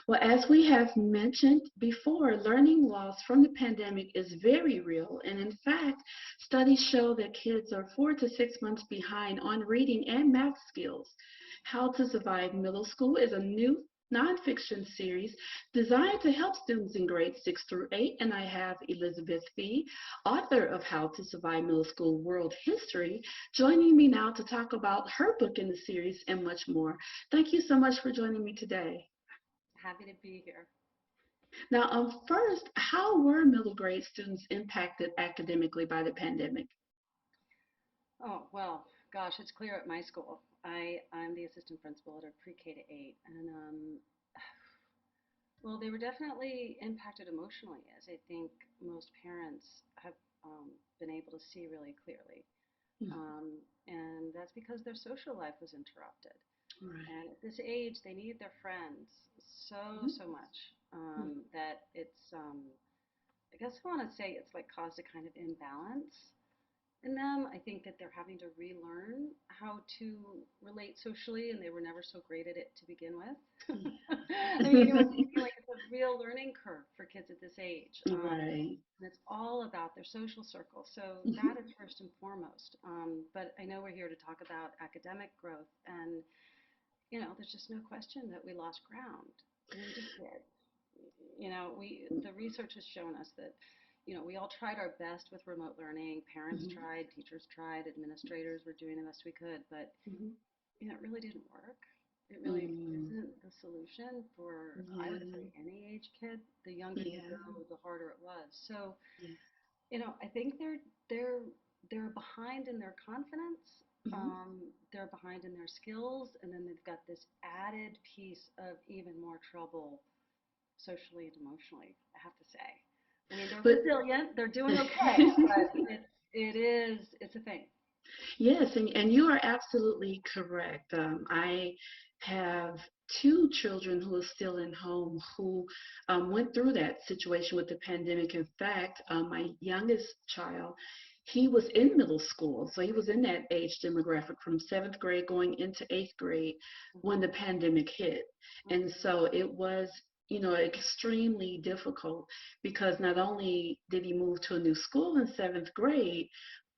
Well, as we have mentioned before, learning loss from the pandemic is very real. And in fact, studies show that kids are 4 to 6 months behind on reading and math skills. How to Survive Middle School is a new nonfiction series designed to help students in grades 6 through 8. And I have Elizabeth Fee, author of How to Survive Middle School World History, joining me now to talk about her book in the series and much more. Thank you so much for joining me today. Happy to be here. Now, first, how were middle grade students impacted academically by the pandemic? Oh, well, gosh, it's clear at my school. I'm the assistant principal at a pre-K to 8, and well, they were definitely impacted emotionally, as I think most parents have been able to see really clearly. Mm. And that's because their social life was interrupted. Right. And at this age, they need their friends so, Mhm. so much that I guess I want to say it's like caused a kind of imbalance in them. I think that they're having to relearn how to relate socially, and they were never so great at it to begin with. I mean, you must feel like it's a real learning curve for kids at this age. Right. And it's all about their social circle. So Mhm. that is first and foremost. But I know we're here to talk about academic growth, and there's just no question that we lost ground. I mean, we just did. The research has shown us that, we all tried our best with remote learning. Parents Mhm. tried, teachers tried, administrators were doing the best we could, but Mhm. it really didn't work. It really Mm. isn't the solution for, I would Yeah. say, any age kid. The younger you Yeah. go, the harder it was. So, Yeah. I think they're they're behind in their confidence. Mhm. They're behind in their skills, and then they've got this added piece of even more trouble socially and emotionally, I have to say. I mean, they're But resilient, they're doing okay, but it's a thing. yes, and you are absolutely correct. I have two children who are still in home who went through that situation with the pandemic. In fact, my youngest child, he was in middle school, so he was in that age demographic from seventh grade going into eighth grade when the Hmm. pandemic hit. And Hmm. so it was, extremely difficult because not only did he move to a new school in seventh grade,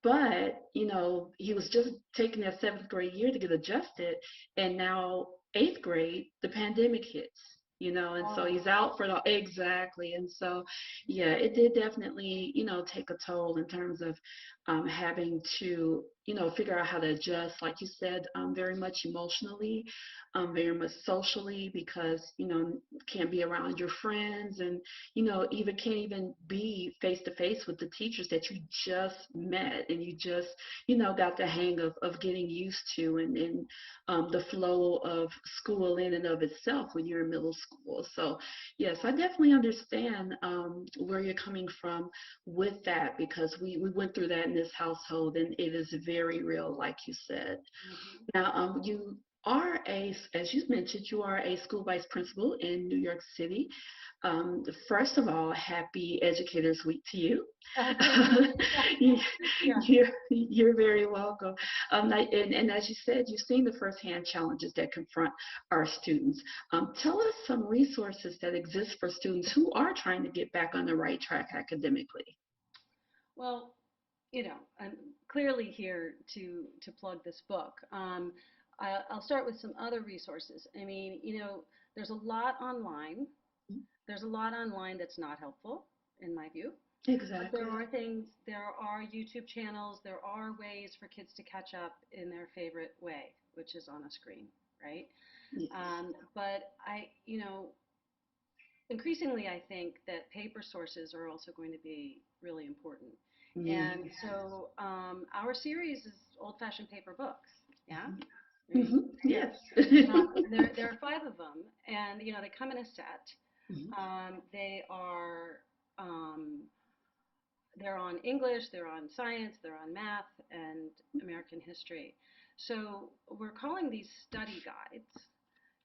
but, he was just taking that seventh grade year to get adjusted. And now, eighth grade, the pandemic hits, and so he's Oh, out for the, exactly. And so, yeah, it did definitely, take a toll in terms of having to, figure out how to adjust, like you said, very much emotionally, very much socially, because, can't be around your friends and, even can't even be face to face with the teachers that you just met and you just, got the hang of getting used to, and the flow of school in and of itself when you're in middle school. So, yes, I definitely understand where you're coming from with that because we went through that in this household and it is very real, like you said. hmm Now, you are as you mentioned, you are a school vice principal in New York City. First of all, happy Educators Week to you. thank you. You- Yeah. you're very welcome. And as you said, you've seen the firsthand challenges that confront our students. Tell us some resources that exist for students who are trying to get back on the right track academically. Well, I'm clearly here to plug this book. I'll start with some other resources. I mean, there's a lot online. There's a lot online that's not helpful, in my view. But Exactly. there are YouTube channels, there are ways for kids to catch up in their favorite way, which is on a screen, right? Yes. But increasingly, I think that paper sources are also going to be really important. And Yes. so our series is old-fashioned paper books, yeah? I mean, Hmm. yeah. Yes. There are five of them, and they come in a set. Mhm. They are um, they're on English, they're on science, they're on math, and American history. So we're calling these study guides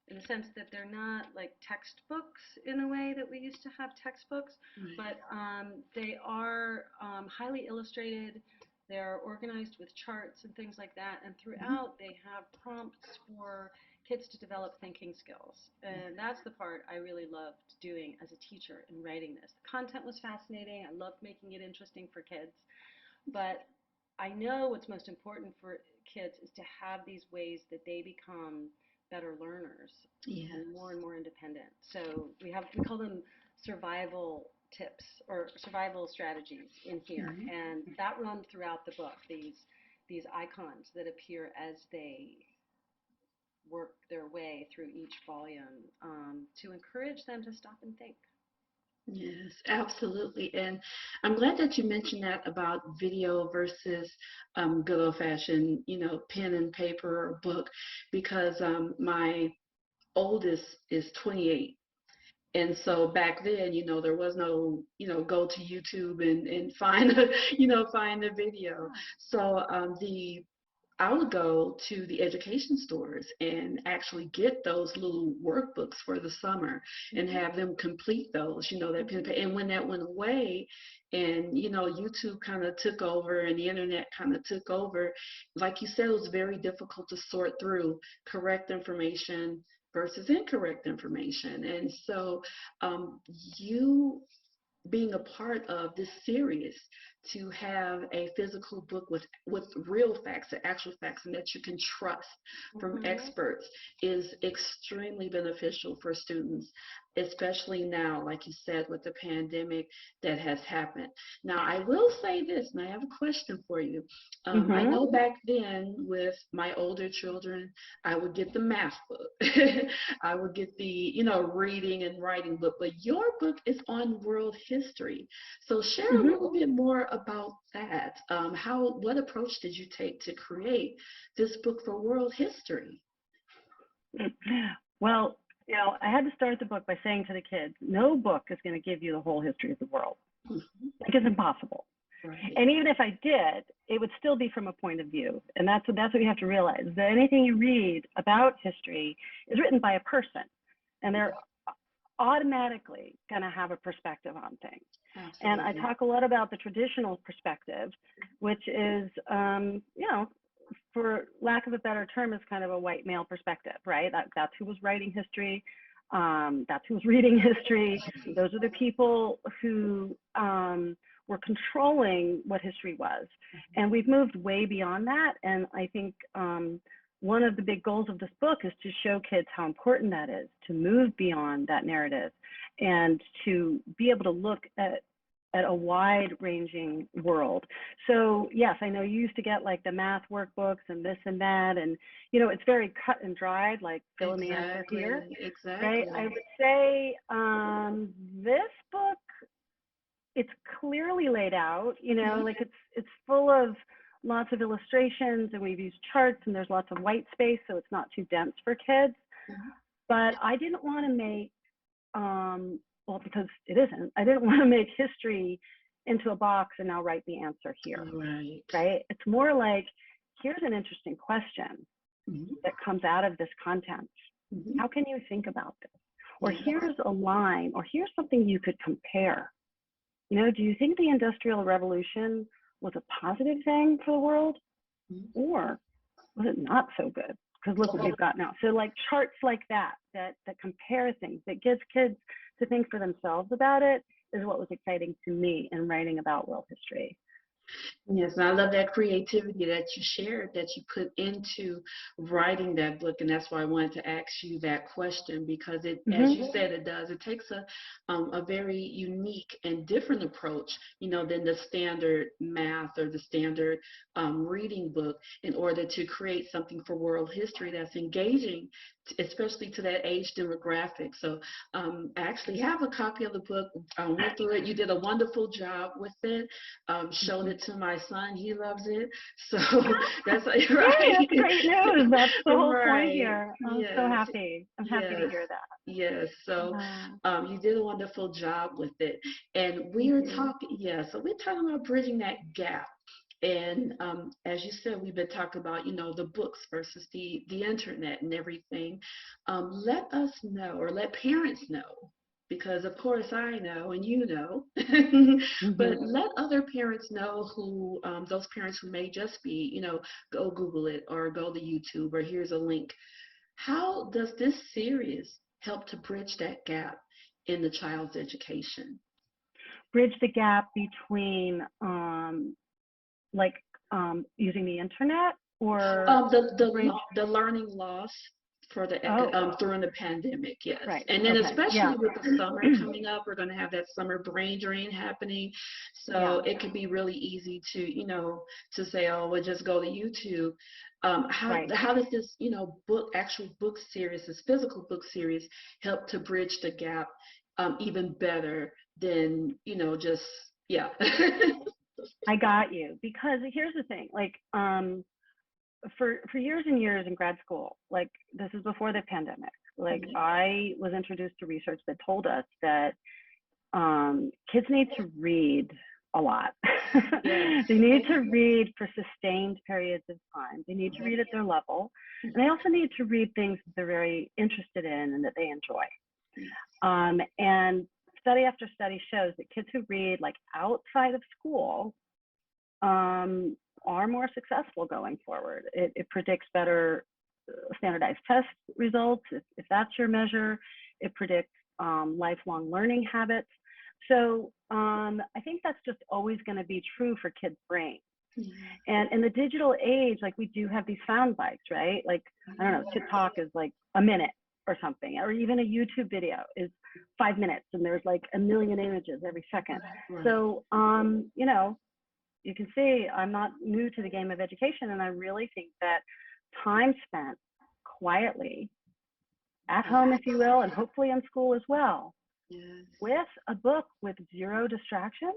in the sense that they're not like textbooks in the way that we used to have textbooks, Right. but they are highly illustrated. They're organized with charts and things like that. And Mhm. throughout, they have prompts for kids to develop thinking skills. And that's the part I really loved doing as a teacher in writing this. The content was fascinating. I loved making it interesting for kids. But I know what's most important for kids is to have these ways that they become better learners Yeah. and more independent. So we call them survival tips or survival strategies in here, Mhm. and that run throughout the book. These icons that appear as they work their way through each volume to encourage them to stop and think. Yes, absolutely. And I'm glad that you mentioned that about video versus good old-fashioned, pen and paper or book, because my oldest is 28. And so back then, there was no, go to YouTube and find find the video. Yeah. So the I would go to the education stores and actually get those little workbooks for the summer and Mm-hmm. have them complete those, that pen and Mm-hmm. paper. And when that went away and, YouTube kind of took over and the internet kind of took over, like you said, it was very difficult to sort through correct information versus incorrect information. And so um, you being a part of this series to have a physical book with real facts, the actual facts, and that you can trust from Mm-hmm. experts is extremely beneficial for students, especially now, like you said, with the pandemic that has happened. Now, I will say this, and I have a question for you. I Mhm. know back then with my older children, I would get the math book. I would get the, reading and writing book, but your book is on world history. So share a Mhm. little bit more about that. What approach did you take to create this book for world history? Well, I had to start the book by saying to the kids, no book is going to give you the whole history of the world. Mhm. Like it's impossible. Right. And even if I did, it would still be from a point of view. And that's what you have to realize. That anything you read about history is written by a person, and they're automatically going to have a perspective on things. And I Absolutely. talk a lot about the traditional perspective, which is, for lack of a better term, is kind of a white male perspective, right? That's who was writing history. That's who was reading history. Those are the people who were controlling what history was. And we've moved way beyond that. And I think one of the big goals of this book is to show kids how important that is, to move beyond that narrative and to be able to look at a wide ranging world. So yes, I know you used to get like the math workbooks and this and that, and it's very cut and dried, like fill in the answer here, Exactly. right? Exactly. I would say this book, it's clearly laid out, Mhm. like it's full of lots of illustrations, and we've used charts, and there's lots of white space, so it's not too dense for kids. Mhm. But I didn't want to make well, because it isn't. I didn't want to make history into a box and now write the answer here, Right. right? It's more like, here's an interesting question Mhm. that comes out of this content. Mhm. How can you think about this? Or Yes. here's a line, or here's something you could compare. Do you think the Industrial Revolution was a positive thing for the world, Mhm. or was it not so good? Because look what we've got now. So like charts like that compare things, that gives kids to think for themselves about it, is what was exciting to me in writing about world history. Yes, and I love that creativity that you shared, that you put into writing that book, and that's why I wanted to ask you that question because as Mm-hmm. you said, it does. It takes a very unique and different approach, than the standard math or the standard reading book in order to create something for world history that's engaging, especially to that age demographic. So I actually have a copy of the book. I went through it. You did a wonderful job with it. Showed Mm-hmm. it to my son. He loves it. So that's Yay, right. that's great news. That's the whole point Right. here. I'm so Yes. happy. I'm happy to Yes. hear that. Yes. So Uh, you did a wonderful job with it. And we Thank are you. talking, yeah, so we're talking about bridging that gap. And as you said, we've been talking about, the books versus the internet and everything. Let us know, or let parents know, because of course I know and you know, Mm-hmm. but let other parents know who, those parents who may just be, go Google it or go to YouTube or here's a link. How does this series help to bridge that gap in the child's education? Bridge the gap between like using the internet or bridge. The learning loss for the Oh, during the pandemic, yes. right. And then Okay. Yeah. especially with the summer coming up, we're going to have that summer brain drain happening. So Yeah. it could be really easy to, to say, oh, we'll just go to YouTube. Right. How does this, actual book series, this physical book series, help to bridge the gap even better than, just, yeah. I got you. Because here's the thing, like for years and years in grad school, like this is before the pandemic, like I was introduced to research that told us that kids need to read a lot. Yes. They need to read for sustained periods of time. They need to read at their level. And they also need to read things that they're very interested in and that they enjoy. And study after study shows that kids who read like outside of school are more successful going forward. It predicts better standardized test results, if that's your measure. It predicts lifelong learning habits. So I think that's just always going to be true for kids' brains. And in the digital age, like we do have these sound bites, right? Like, I don't know, TikTok is like a minute or something, or even a YouTube video is 5 minutes and there's like a million images every second. Right. So, you can see I'm not new to the game of education, and I really think that time spent quietly at home, if you will, and hopefully in school as well, Yes. with a book with zero distractions,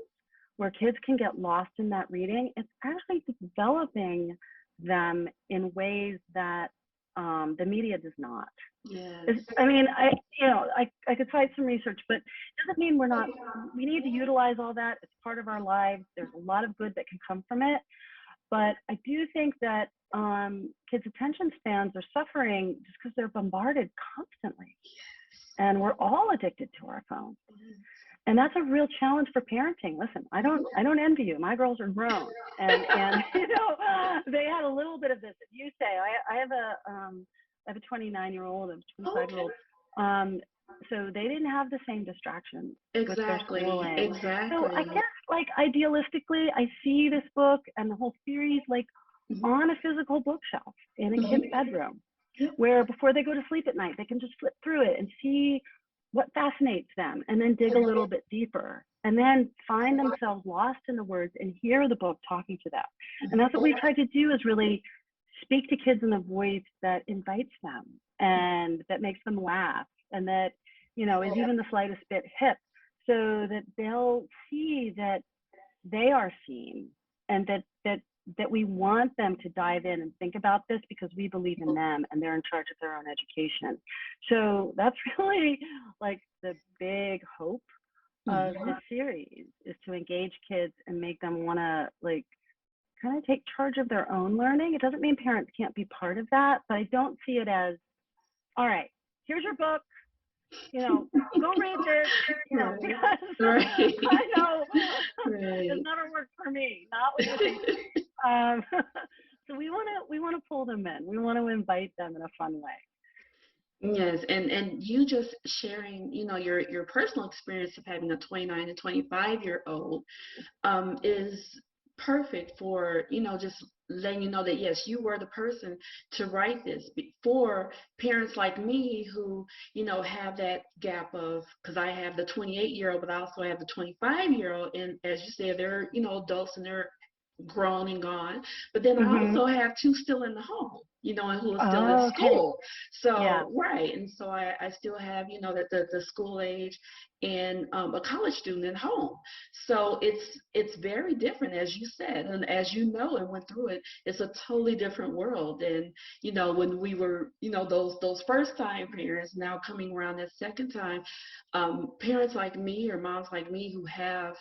where kids can get lost in that reading, it's actually developing them in ways that the media does not. Yes. I mean, I could cite some research, but it doesn't mean we need to utilize all that. It's part of our lives. There's a lot of good that can come from it. But I do think that kids' attention spans are suffering just because they're bombarded constantly. And we're all addicted to our phones. And that's a real challenge for parenting. Listen, I don't envy you. My girls are grown, and they had a little bit of this. As you say, I have a 29-year-old, a 25-year-old. So they didn't have the same distractions with their schooling. Exactly. So I guess, like, idealistically, I see this book and the whole series like on a physical bookshelf in a kid's bedroom, where before they go to sleep at night, they can just flip through it and see what fascinates them, and then dig a little bit deeper, and then find themselves lost in the words and hear the book talking to them. And that's what we try to do, is really speak to kids in a voice that invites them and that makes them laugh, and that, is even the slightest bit hip, so that they'll see that they are seen, and that we want them to dive in and think about this because we believe in them and they're in charge of their own education. So that's really like the big hope of this series, is to engage kids and make them want to like kind of take charge of their own learning. It doesn't mean parents can't be part of that, but I don't see it as, all right, here's your book, go read this, because I know it's never worked for me, not with the teachers. So we want to pull them in. We want to invite them in a fun way. Yes, and you just sharing, your personal experience of having a 29 and 25-year-old is perfect for, just letting you know that, yes, you were the person to write this. For parents like me who, have that gap of, because I have the 28-year-old, but I also have the 25-year-old, and as you said, they're, adults and they're grown and gone. But then I also have two still in the home, and who are still in school. So, right. And so I still have, the school age and a college student at home. So it's very different, as you said, and as you know and went through it, it's a totally different world than, when we were, those first time parents. Now coming around that second time, parents like me or moms like me who have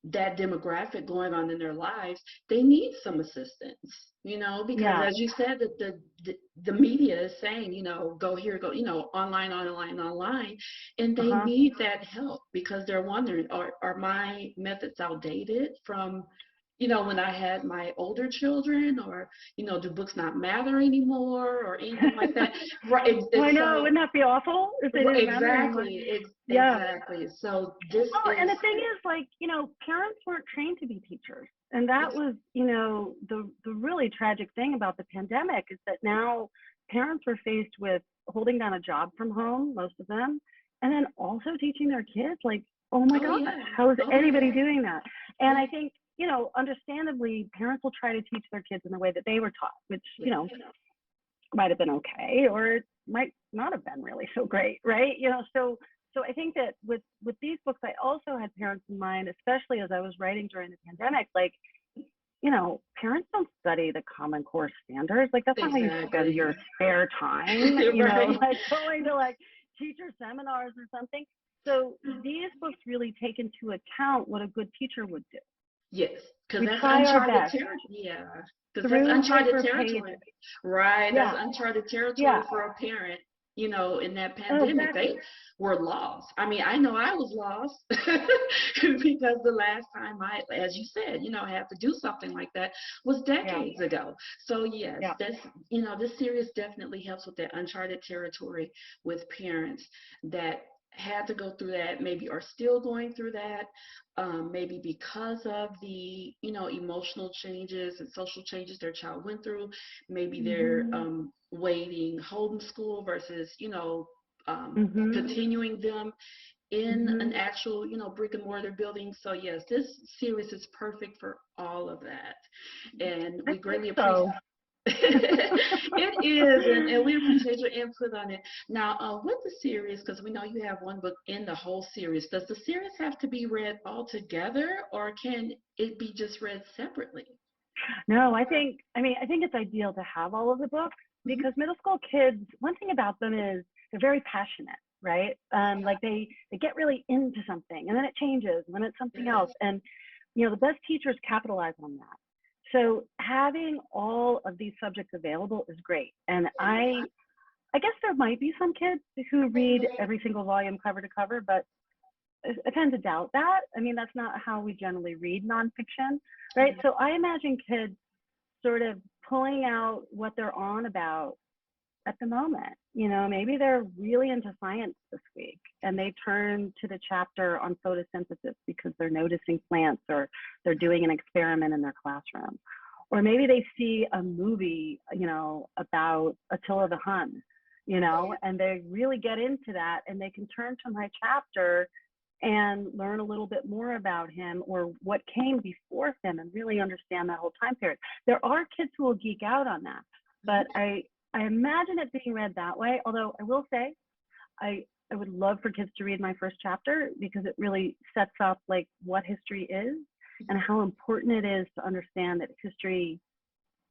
that demographic going on in their lives, they need some assistance, because as you said, that the media is saying, go here, go, online, and they need that help because they're wondering, are my methods outdated from when I had my older children, or, do books not matter anymore or anything like that. Right. I It's know, so, wouldn't that be awful if they didn't matter anymore? exactly, Yeah. exactly. So this Well, and is, the thing is, like, parents weren't trained to be teachers. And that was, the really tragic thing about the pandemic is that now parents were faced with holding down a job from home, most of them, and then also teaching their kids, like, oh my oh gosh, yeah, how is oh anybody yeah, doing that? And yeah, I think, understandably, parents will try to teach their kids in the way that they were taught, which, yeah, might have been okay, or it might not have been really so great, right? So I think that with these books, I also had parents in mind, especially as I was writing during the pandemic. Like, parents don't study the Common Core standards. Like, that's not how you spend exactly. your spare time, Right. like going to like teacher seminars or something. So these books really take into account what a good teacher would do. Yes, because We that's try our uncharted best territory. Yeah, because that's through uncharted paper territory. pages. Right, that's Yeah, uncharted territory yeah, for a parent. In that oh, pandemic, exactly. they were lost. I mean, I know I was lost because the last time as you said, had to do something like that was Yeah, decades ago. So yes, yeah. this series definitely helps with that uncharted territory with parents that had to go through that, maybe are still going through that, maybe because of the emotional changes and social changes their child went through. Maybe they're Mhm. waiting homeschool versus Mhm. continuing them in an Mhm. actual brick and mortar building. So yes, this series is perfect for all of that, and I we think greatly appreciate. so. It is, and we appreciate your input on it. Now, with the series, because we know you have one book in the whole series, does the series have to be read all together, or can it be just read separately? No, I think it's ideal to have all of the books Hmm. because middle school kids, one thing about them is they're very passionate, right? Like they get really into something and then it changes and then it's something else. Yes. And the best teachers capitalize on that. So having all of these subjects available is great. And I guess there might be some kids who read every single volume cover to cover, but I tend to doubt that. I mean, that's not how we generally read nonfiction, right? Mhm. So I imagine kids sort of pulling out what they're on about at the moment. Maybe they're really into science this week and they turn to the chapter on photosynthesis because they're noticing plants or they're doing an experiment in their classroom. Or maybe they see a movie, about Attila the Hun, and they really get into that and they can turn to my chapter and learn a little bit more about him or what came before him and really understand that whole time period. There are kids who will geek out on that, but Mhm. I imagine it being read that way. Although I will say, I would love for kids to read my first chapter because it really sets up like what history is and how important it is to understand that history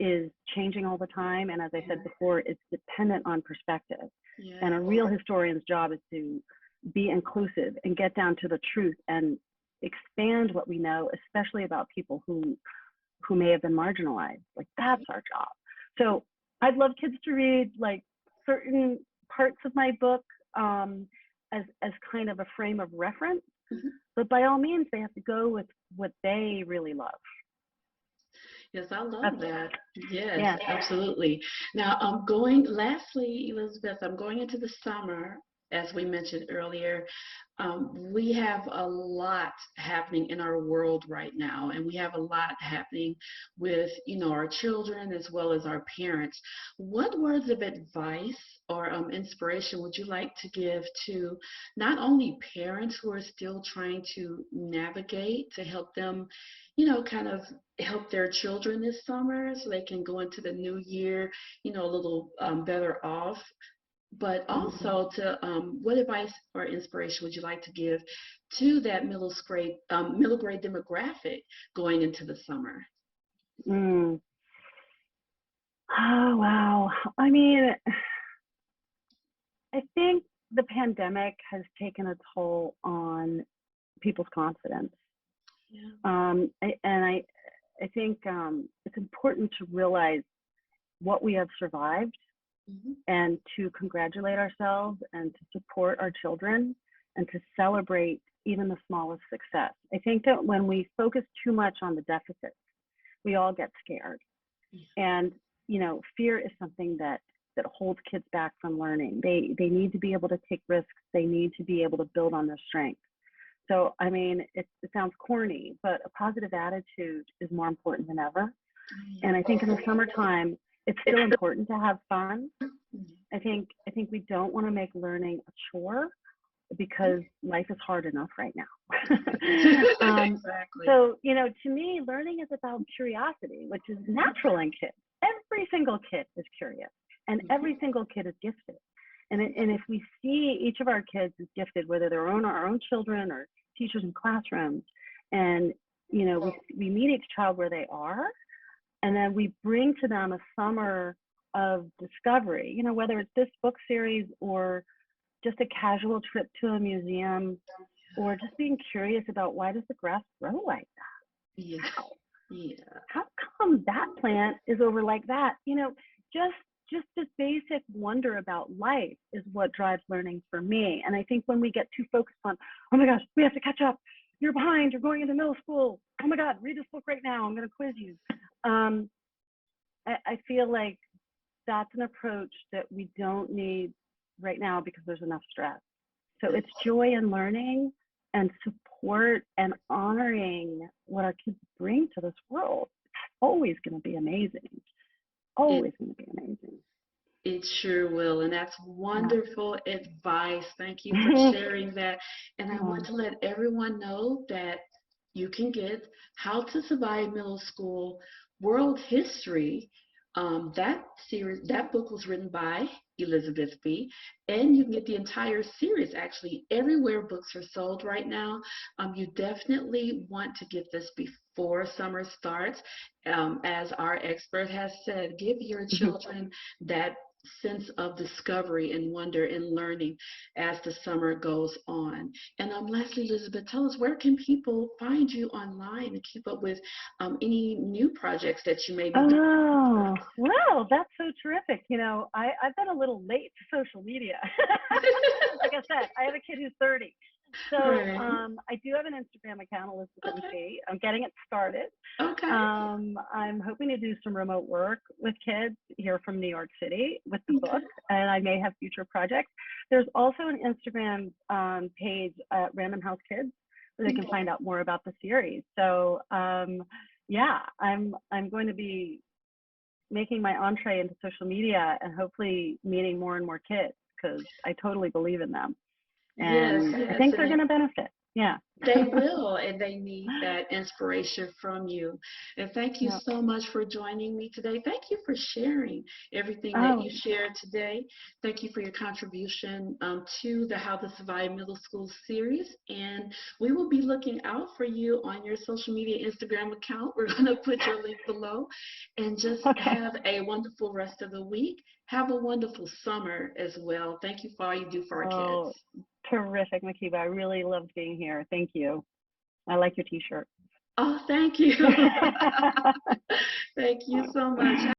is changing all the time. And as I said before, it's dependent on perspective. And a Yes. real historian's job is to be inclusive and get down to the truth and expand what we know, especially about people who may have been marginalized. Like that's our job. So I'd love kids to read like certain parts of my book as kind of a frame of reference, Mhm. but by all means, they have to go with what they really love. Yes, I That's love that. Yes, yeah. absolutely. Now, lastly, Elizabeth, I'm going into the summer, as we mentioned earlier. We have a lot happening in our world right now, and we have a lot happening with, our children as well as our parents. What words of advice or inspiration would you like to give to not only parents who are still trying to navigate to help them, kind of help their children this summer so they can go into the new year, a little better off. But Mm. also to what advice or inspiration would you like to give to that middle grade demographic going into the summer? Mm. Oh, wow. I mean, I think the pandemic has taken a toll on people's confidence. Yeah. And I think it's important to realize what we have survived Hmm. and to congratulate ourselves and to support our children and to celebrate even the smallest success. I think that when we focus too much on the deficits we all get scared. And, fear is something that holds kids back from learning. They need to be able to take risks. They need to be able to build on their strengths. So, I mean, it sounds corny, but a positive attitude is more important than ever. And I think in the summertime, it's still important to have fun. I think we don't want to make learning a chore because life is hard enough right now. Exactly. So, to me, learning is about curiosity, which is natural in kids. Every single kid is curious, and every single kid is gifted. And if we see each of our kids is gifted, whether they're our own children or teachers in classrooms, and we meet each child where they are, and then we bring to them a summer of discovery, whether it's this book series or just a casual trip to a museum, or just being curious about why does the grass grow like that? Yeah. How? Yeah. How come that plant is over like that? Just this basic wonder about life is what drives learning for me. And I think when we get too focused on, oh my gosh, we have to catch up. You're behind. You're going into middle school. Oh my God, read this book right now. I'm going to quiz you. I feel like that's an approach that we don't need right now because there's enough stress. So it's joy in learning and support and honoring what our kids bring to this world. It's always going to be amazing. Always going to be amazing. It sure will. And that's wonderful advice. Thank you for sharing that. And I want to let everyone know that you can get How to Survive Middle School World History. That book was written by Elizabeth B. And you can get the entire series actually everywhere books are sold right now. You definitely want to get this before summer starts. As our expert has said, give your children that sense of discovery and wonder and learning as the summer goes on. And lastly, Elizabeth, tell us, where can people find you online and keep up with any new projects that you may be doing? Oh, well, that's so terrific. I've been a little late to social media. Like I said, I have a kid who's 30. So Right. I do have an Instagram account, Elizabeth MC. I'm getting it started. Okay. I'm hoping to do some remote work with kids here from New York City with the book, and I may have future projects. There's also an Instagram page at Random House Kids where they can find out more about the series. So yeah, I'm going to be making my entree into social media and hopefully meeting more and more kids because I totally believe in them. And Yes, I think yes, they're going to benefit. Yeah. they will, and they need that inspiration from you. And thank you Yeah. so much for joining me today. Thank you for sharing everything that Oh, you shared today. Thank you for your contribution to the How to Survive Middle School series. And we will be looking out for you on your social media Instagram account. We're going to put your link below. And just okay. have a wonderful rest of the week. Have a wonderful summer as well. Thank you for all you do for our kids. Oh, terrific, Makiba. I really loved being here. Thank you. I like your t-shirt. Oh, thank you. Thank you so much.